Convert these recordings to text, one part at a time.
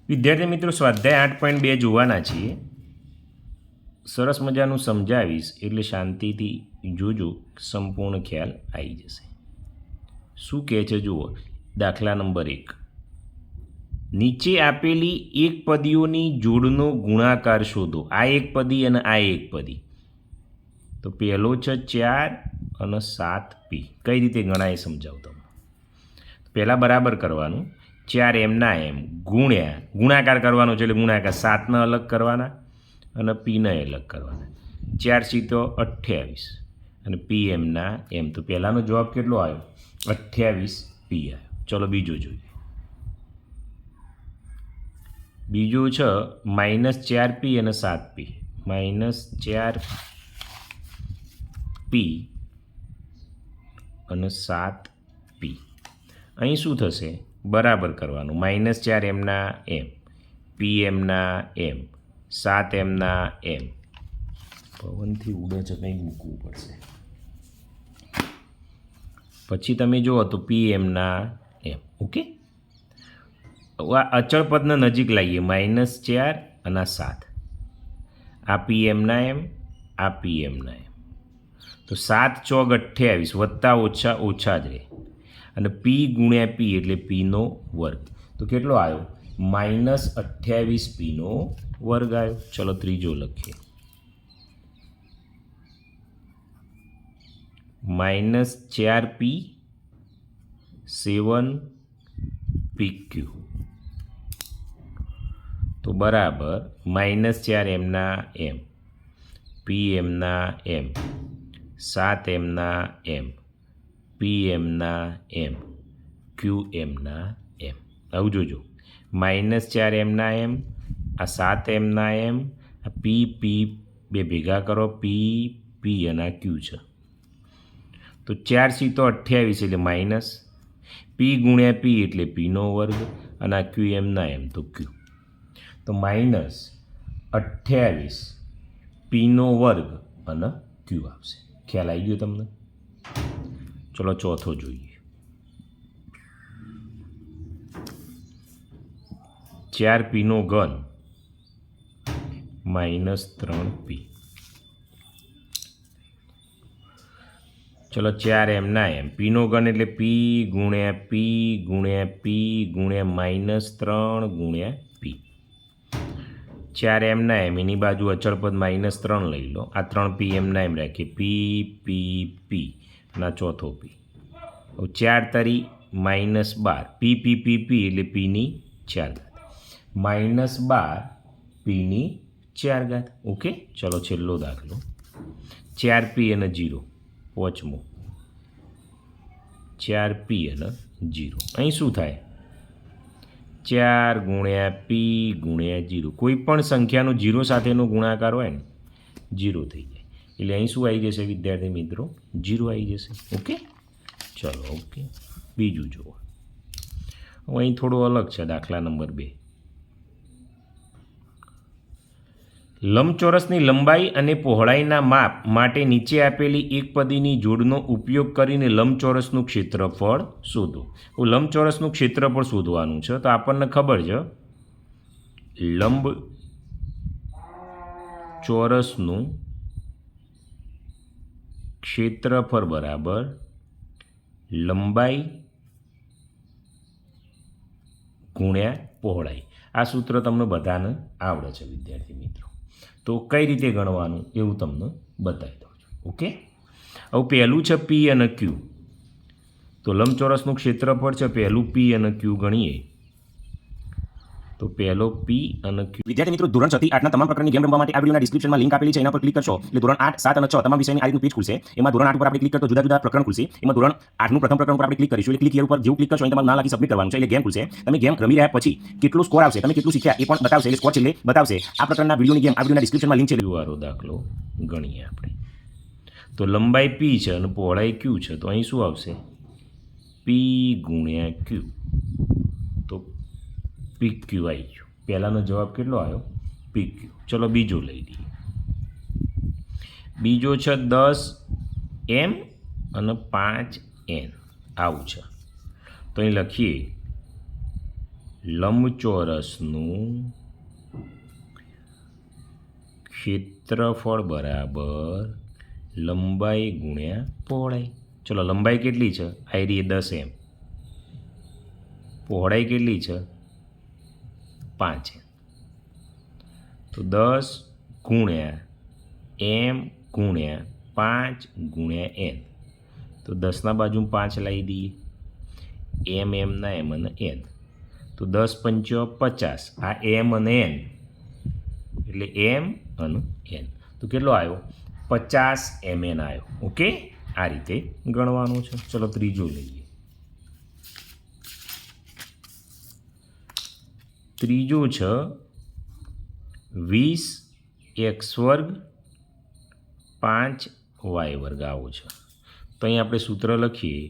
વિદ્યાર્થી મિત્રો સ્વાધ્યાય 8.2 જોવાના છીએ. સરસ મજાનું સમજાવીશ એટલે શાંતિથી જોજો, સંપૂર્ણ ખ્યાલ આવી જશે. શું કહે છે જુઓ. દાખલા નંબર 1. નીચે આપેલી એકપદીઓની જોડનો ગુણાકાર શોધો. આ એકપદી અને આ એકપદી. તો પહેલો છે 4 અને 7p. કઈ રીતે ગણાય સમજાવું તમને. પહેલાં બરાબર કરવાનું. 4 એમના એમ ગુણાકાર કરવાનો છે, એટલે ગુણાકાર 7ને અલગ કરવાના અને પીને અલગ કરવાના. 4 સીતો 28 અને પી એમના એમ. તો પહેલાંનો જવાબ કેટલો આવ્યો? 28p આવ્યો. ચલો બીજો જોઈએ. બીજો છે -4p અને 7p. -4p અને 7p. અહીં શું થશે? બરાબર કરવાનું. -4 એમના એમ, પી એમના એમ, 7 એમના એમ. પવનથી ઉડે છે, કંઈ મૂકવું પડશે. પછી તમે જુઓ તો પી એમના એમ. ઓકે, આ અચળ પદને નજીક લાવીએ. -4 અને 7. આ પી એમના એમ, આ પી એમના એમ. તો 7 ચોક 28, વત્તા ઓછા ઓછા જ રહે. અને પી ગુણ્યા પી એટલે પીનો વર્ગ. તો કેટલો આવ્યો? -28p નો વર્ગ આવ્યો. ચલો ત્રીજો લખીએ. -4p 7pq. તો બરાબર -4 એમના એમ, પી એમના એમ, 7 એમના એમ, પી એમના એમ, ક્યુ એમના એમ. આવું જોજો. -4 એમના એમ, આ 7 એમના એમ, આ પી પી બે ભેગા કરો, પી પી અને આ ક્યુ છે. તો 4 સીતો 28 એટલે માઇનસ, પી ગુણ્યા પી એટલે પીનો વર્ગ, અને આ ક્યુ એમના એમ તો ક્યુ. તો -28 પીનો વર્ગ અને ક્યુ આવશે. ખ્યાલ આવી ગયો તમને? ચલો ચોથો જોઈએ. 4p નો ઘન -3p. ચલો 4 એમના એમ, પીનો ઘન એટલે પી ગુણ્યા પી ગુણ્યા પી ગુણ્યા -3 ગુણ્યા પી. 4 એમના એમ, એની બાજુ અચળ પદ -3 લઈ લો. આ 3p એમના એમ રાખીએ. પી પી પી ના ચોથો પી. 4 તારી -12, પી પી પી પી એટલે પીની 4 ઘાત. -12 પીની 4 ઘાત. ઓકે, ચલો છેલ્લો દાખલો. 4p અને 0. પાંચમો 4p અને 0. અહીં શું થાય? 4 ગુણ્યા પી ગુણ્યા 0. કોઈ પણ સંખ્યાનો 0 સાથેનો ગુણાકાર હોય ને, 0 થઈ જાય. એટલે અહીં શું આવી જશે વિદ્યાર્થી મિત્રો? 0 આવી જશે. ઓકે, ચલો ઓકે. બીજું જુઓ. અહીં થોડું અલગ છે. દાખલા નંબર 2. લંબચોરસની લંબાઈ અને પહોળાઈના માપ માટે નીચે આપેલી એકપદીની જોડનો ઉપયોગ કરીને લંબચોરસનું ક્ષેત્રફળ શોધો. લંબચોરસનું ક્ષેત્રફળ શોધવાનું છે. તો આપણને ખબર છે લંબચોરસનું ક્ષેત્રફળ બરાબર લંબાઈ ગુણ્યા પહોળાઈ. આ સૂત્ર તમને બધાને આવડે છે વિદ્યાર્થી મિત્રો. તો કઈ રીતે ગણવાનું એવું તમને બતાવી દઉં છું. ઓકે, હવે પહેલું છે પી અને ક્યુ. તો લંબચોરસનું ક્ષેત્રફળ છે. પહેલું પી અને ક્યુ ગણીએ તો પહેલો પી અને ક્યુ. વિદ્યાર્થી મિત્રો, ધોરણ 6 થી 8 ના તમામ પ્રકારની ગેમ રમવા માટે આ વિડિયોના ડિસ્ક્રિપ્શનમાં લિંક આપેલી છે, એના પર ક્લિક કરશો એટલે ધોરણ 8, 7 અને 6 તમામ વિષયની આ રીતનું પેજ ખુલશે. એમાં ધોરણ 8 ઉપર આપણે ક્લિક કરતો જુદા જુદા પ્રકરણ ખુલશે. એમાં ધોરણ 8 નું પ્રથમ પ્રકરણ ઉપર આપણે ક્લિક કરીશું. એટલે ક્લિક હિયર ઉપર જેવું ક્લિક કરશો અહીં તમારું નામ લખી સબમિટ કરવાનું છે એટલે ગેમ ખુલશે. તમે ગેમ રમી રહ્યા પછી કેટલો સ્કોર આવશે, તમે કેટલું શીખ્યા એ પણ બતાવશે. એટલે સ્કોર છેલ્લે બતાવશે. આ પ્રકારના વિડિયોની ગેમ આ વિડિયોના ડિસ્ક્રિપ્શનમાં લિંક છે. વાળો દાખલો ગણીએ આપણે. તો લંબાઈ પી છે અને પહોળાઈ ક્યુ છે. તો અહીં શું આવશે? પી ગુણ્યા ક્યુ. તો પી ક્યુ આવી ગયું. પહેલાંનો જવાબ કેટલો આવ્યો? પી ક્યુ. ચલો બીજો લઈ લઈએ. બીજો છે 10m અને 5n. આવું છે. તો અહીં લખીએ લંબચોરસનું ક્ષેત્રફળ બરાબર લંબાઈ ગુણ્યા પહોળાઈ. ચલો લંબાઈ કેટલી છે? આઈડી 10 એમ. પહોળાઈ કેટલી છે? 5 એમ. તો 10 ગુણ્યા એમ ગુણ્યા 5 ગુણ્યા એન. તો 10ના બાજુ 5 લાવી દઈએ. એમ એમના એમ અને એન. તો 10 પંચો 50. આ એમ અને એન એટલે એમ અને એન. તો કેટલો આવ્યો? 50 mn આવ્યો. ઓકે, આ રીતે ગણવાનું છે. ચલો ત્રીજો લઈએ. ત્રીજું છે 20x વર્ગ 5y વર્ગ. આવું છે. તો અહીં આપણે સૂત્ર લખીએ.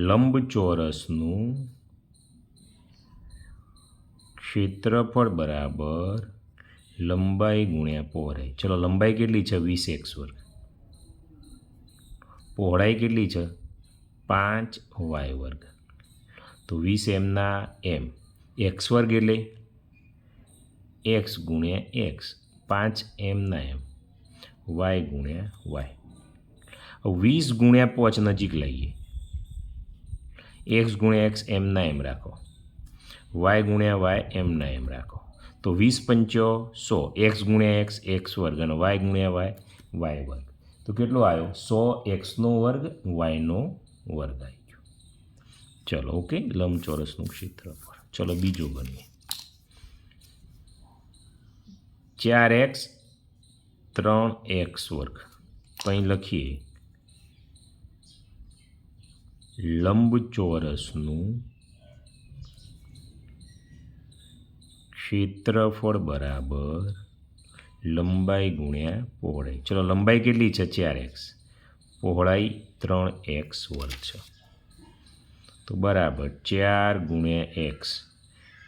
લંબચોરસનું ક્ષેત્રફળ બરાબર લંબાઈ ગુણ્યા પહોળાઈ. ચલો લંબાઈ કેટલી છે? 20x વર્ગ. પહોળાઈ કેટલી છે? 5y વર્ગ. તો 20 એમના એમ. x વર્ગ એટલે x ગુણ્યા x. 5 એમના એમ. y ગુણ્યા y. 20 ગુણ્યા 5 નજીક લઈએ. x ગુણ્યા x એમના એમ રાખો. y ગુણ્યા y એમના એમ રાખો. તો 20 પંચો 100. x ગુણ્યા x x વર્ગ અને y ગુણ્યા y y વર્ગ. તો કેટલો આવ્યો? 100 xનો વર્ગ yનો વર્ગ આવી ગયો. ચલો ઓકે, લંબચોરસનું ક્ષેત્રફળ. ચલો બીજું ગણીએ. 4x 3x વર્ગ. તો અહીં લખીએ લંબચોરસનું ક્ષેત્રફળ બરાબર લંબાઈ ગુણ્યા પહોળાઈ. ચલો લંબાઈ કેટલી છે? 4x. પહોળાઈ 3x વર્ગ છે. તો બરાબર 4 ગુણ્યા x.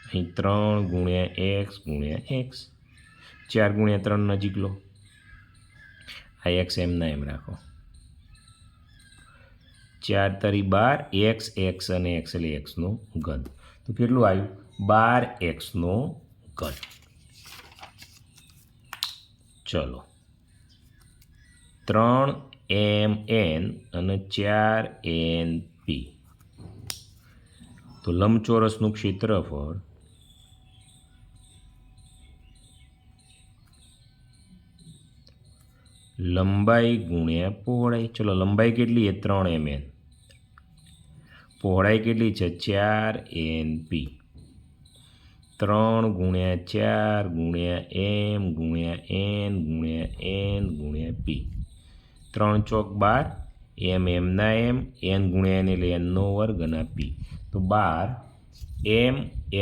અહીં 3 ગુણ્યા x ગુણ્યા x. 4 ગુણ્યા 3 નજીક લો. આ x એમના એમ રાખો. 4 તરી 12. x x અને x એટલે xનો ઘન. તો કેટલું આવ્યું? 12xનો ઘન. ચલો 3mn અને 4np. તો લંબચોરસનું ક્ષેત્રફળ લંબાઈ ગુણ્યા પહોળાઈ. ચલો લંબાઈ કેટલી છે? 3mn. પહોળાઈ કેટલી છે? 4np. 3 ગુણ્યા 4 ગુણ્યા m ગુણ્યા n ગુણ્યા n ગુણ્યા p. 3 ચોક 12. m એમના એમ. n ગુણ્યા n એટલે nનો વર્ગ અને p. તો 12 m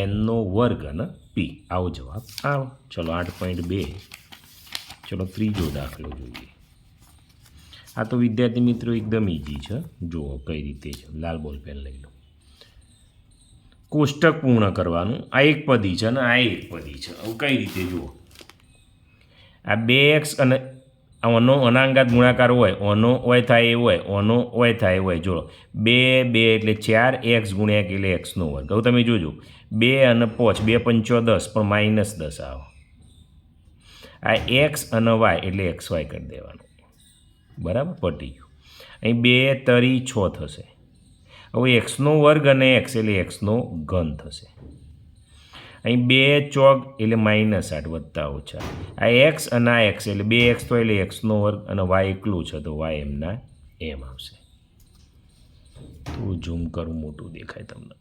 nનો વર્ગ અને p. આવો જવાબ આવો. ચલો 8.2. ચલો ત્રીજો દાખલો જોઈએ. આ તો વિદ્યાર્થી મિત્રો એકદમ ઇઝી છે. જુઓ કઈ રીતે છે. લાલ બોલ પેન લઈ લો. કોષ્ટક પૂર્ણ કરવાનું. આ એક પદી છે અને આ એક પદી છે. હવે કઈ રીતે જુઓ. આ 2x અને ઓનો અનાંગાત ગુણાકાર હોય. ઓનો ઓય થાય એ હોય. ઓનો ઓય થાય એ હોય. જો 2 2 એટલે 4x ગુણ્યા એટલે xનો વર્ગ. હવે તમે જોજો 2 અને 5. 2 પંચો 10 પણ -10 આવો. આ x અને y એટલે xy કરી દેવાનું. બરાબર, પટી ગયું. અહીં 2 તરી 6 થશે. હવે xનો વર્ગ અને x એટલે xનો ઘન થશે. અહીં 2 ચોક એટલે -8 વત્તા ઓછા. આ x અને આ x એટલે 2x તો એટલે xનો વર્ગ અને y એકલું છે તો y એમના એમ આવશે. તો ઝૂમ કરું મોટું દેખાય તમને.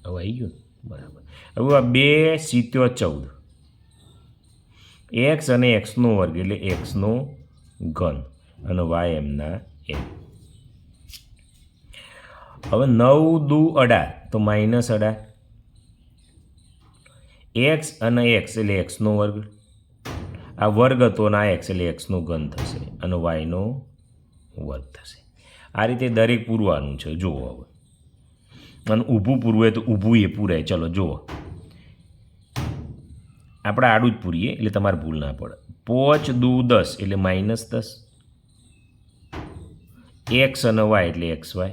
હવે આવી ગયું બરાબર. હવે આ 2 સીત્યો 14. x અને xનો વર્ગ એટલે xનો ઘન અને y એમના એમ. હવે 9 દુ 18 તો -18. x અને x એટલે xનો વર્ગ. આ વર્ગ હતો અને આ x એટલે xનો ઘન થશે અને yનો વર્ગ થશે. આ રીતે દરેક પૂરવાનું છે. જુઓ હવે. અને ઊભું પૂરવું હોય તો ઊભું એ પૂરાય. ચલો જુઓ. આપણે આડું જ પૂરીએ એટલે તમારે ભૂલ ના પડે. 5 દુ 10 એટલે -10. x અને y એટલે xy.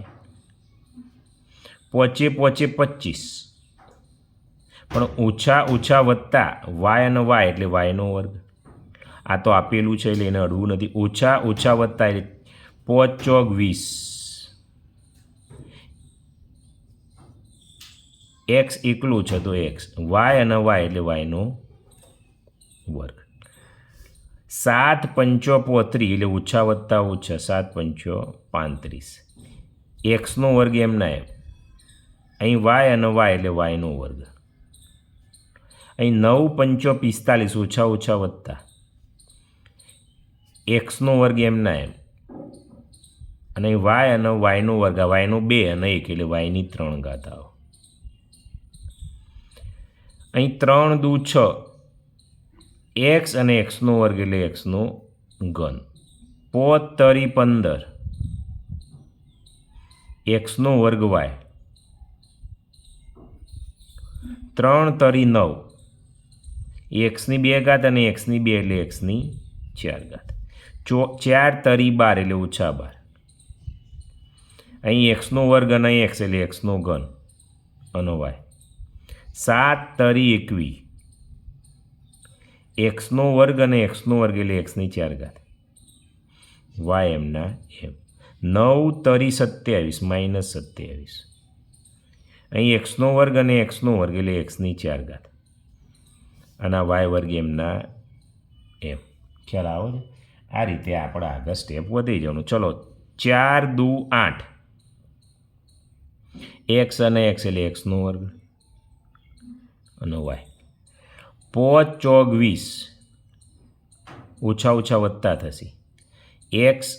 પોચે 25 પણ ઓછા ઓછા વત્તા વાય અને વાય એટલે વાયનો વર્ગ. આ તો આપેલું છે એટલે એને અડવું નથી. ઓછા ઓછા વત્તા એટલે 5 ચોક 20. એક્સ એકલું છે તો એક્સ, વાય અને વાય એટલે વાયનો વર્ગ. 7 પંચો 35 એટલે ઓછા વત્તા ઓછા 7 પંચો 35. એક્સનો વર્ગ એમના એમ. અહીં વાય અને વાય એટલે વાયનો વર્ગ. અહીં 9 પંચો 45 ઓછા ઓછા વત્તા એક્સનો વર્ગ એમના એમ. અને વાય અને વાયનો વર્ગ, આ વાયનો 2 અને 1 એટલે વાયની 3 ઘાત આવે. અહીં 3 દુ 6, એક્સ અને એક્સનો વર્ગ એટલે એક્સનો ઘન. 5 તરી 15, એક્સનો વર્ગ વાય. 3 તરી 9, એક્સની 2 ઘાત અને એક્સની 2 એટલે એક્સની 4 ઘાત. 4 તરી 12 એટલે ઓછા 12. અહીં એક્સનો વર્ગ અને એક્સ એટલે એક્સનો ઘન અને વાય. 7 તરી 21, એક્સનો વર્ગ અને એક્સનો વર્ગ એટલે એક્સની 4 ઘાત. વાય એમના એમ. 9 તરી 27 માઇનસ 27, અહીં એક્સનો વર્ગ અને એક્સનો વર્ગ એટલે એક્સની 4 ઘાત. અને વાય વર્ગ એમના એમ. ખ્યાલ આવો છે? આ રીતે આપણે આગળ સ્ટેપ વધી જવાનું. ચલો 4 દુ 8, એક્સ અને એક્સ એટલે એક્સનો વર્ગ અને વાય. 5 ચોક 20, ઓછા ઓછા વત્તા થશે એક્સ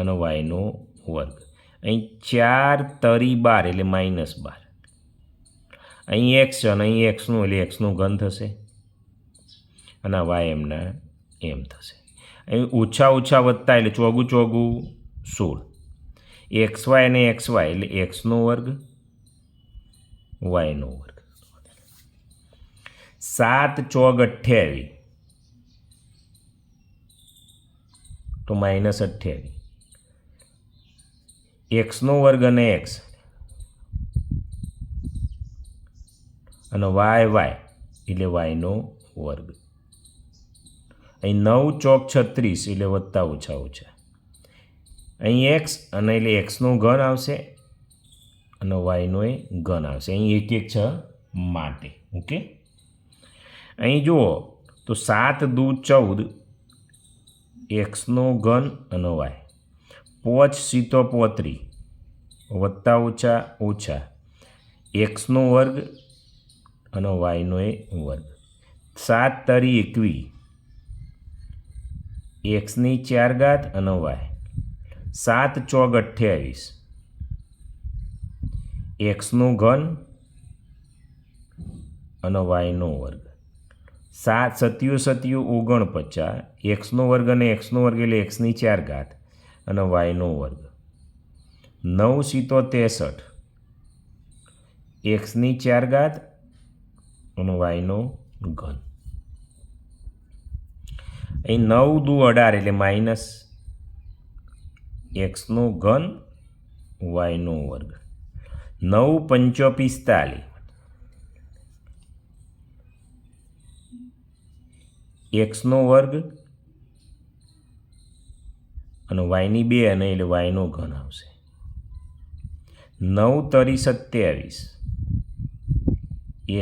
અને વાયનો વર્ગ. અહીં 4 તરી 12 એટલે માઇનસ 12. અહીં એક્સ છે અને અહીં એક્સનું એટલે એક્સનું ઘન થશે અને વાય એમના એમ થશે. અહીં ઓછા ઓછા વત્તા એટલે ચોગું ચોગું 16, એક્સ વાય અને એક્સ વાય એટલે એક્સનો વર્ગ વાયનો વર્ગ. 7 ચોક 28 તો માઇનસ 28, એક્સનો વર્ગ અને એક્સ અને વાય વાય એટલે વાયનો વર્ગ. અહીં 9 ચોક 36 એટલે વત્તા ઓછા ઓછા. અહીં એક્સ અને એટલે એક્સનો ઘન આવશે અને વાયનો એ ઘન આવશે. અહીં 1 1 6 માટે. ઓકે, અહીં જુઓ તો 7 દુ 14, એક્સનો ઘન અને વાય. 5 સીતો 35 વત્તા ઓછા ઓછા એક્સનો વર્ગ અને વાયનો એ વર્ગ. 7 તરી 21, એક્સની 4 ઘાત અને વાય. 7 ચોક 28, એક્સનો ઘન અને વાયનો વર્ગ. 7 સત્યુ 49, એક્સનો વર્ગ અને એક્સનો વર્ગ એટલે એક્સની 4 ઘાત અને વાયનો વર્ગ. 9 સીતો 63, એક્સની 4 ઘાત અને વાયનો ઘન. અહીં 9 દુ 18 એટલે માઇનસ એક્સનો ઘન વાયનો વર્ગ. 9 પંચો 45, એક્સનો વર્ગ અને વાયની 2 અને એટલે વાયનો ઘન આવશે. 9 તરી 27,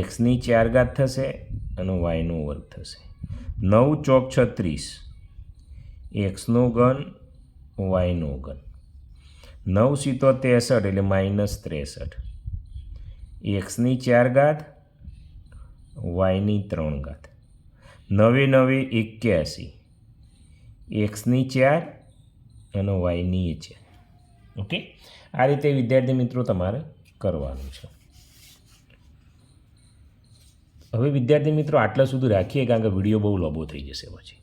એક્સની 4 ઘાત થશે અને વાયનો વર્ગ થશે. 9 ચોક 36, એક્સનો ઘન વાયનો ઘન. 9 સીતો 63 એટલે માઇનસ 63, એક્સની 4 ઘાત વાયની 3 ઘાત. 9 9 81, એક્સની 4 અને વાયની 4. ઓકે, આ રીતે વિદ્યાર્થી મિત્રો તમારે કરવાનું છે. હવે વિદ્યાર્થી મિત્રો આટલા સુધી રાખીએ કારણ કે વિડીયો બહુ લાંબો થઈ જશે પછી.